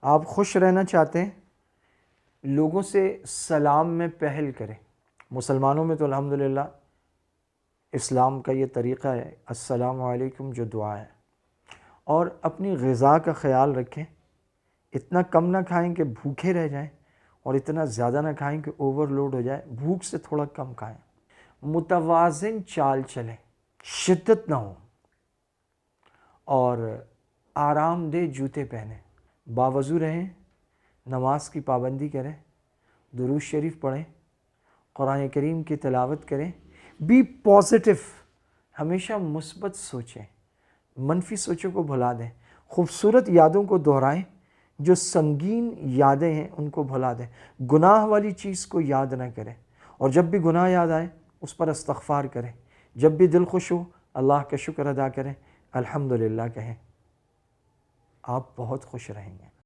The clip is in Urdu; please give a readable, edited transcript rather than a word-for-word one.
آپ خوش رہنا چاہتے ہیں، لوگوں سے سلام میں پہل کریں۔ مسلمانوں میں تو الحمدللہ اسلام کا یہ طریقہ ہے السلام علیکم جو دعا ہے۔ اور اپنی غذا کا خیال رکھیں، اتنا کم نہ کھائیں کہ بھوکے رہ جائیں اور اتنا زیادہ نہ کھائیں کہ اوور لوڈ ہو جائے، بھوک سے تھوڑا کم کھائیں۔ متوازن چال چلیں، شدت نہ ہو، اور آرام دہ جوتے پہنیں، باوضو رہیں، نماز کی پابندی کریں، درود شریف پڑھیں، قرآن کریم کی تلاوت کریں۔ بی پازیٹیو، ہمیشہ مثبت سوچیں، منفی سوچوں کو بھلا دیں، خوبصورت یادوں کو دہرائیں، جو سنگین یادیں ہیں ان کو بھلا دیں، گناہ والی چیز کو یاد نہ کریں، اور جب بھی گناہ یاد آئے اس پر استغفار کریں، جب بھی دل خوش ہو اللہ کا شکر ادا کریں، الحمدللہ کہیں، آپ بہت خوش رہیں گے۔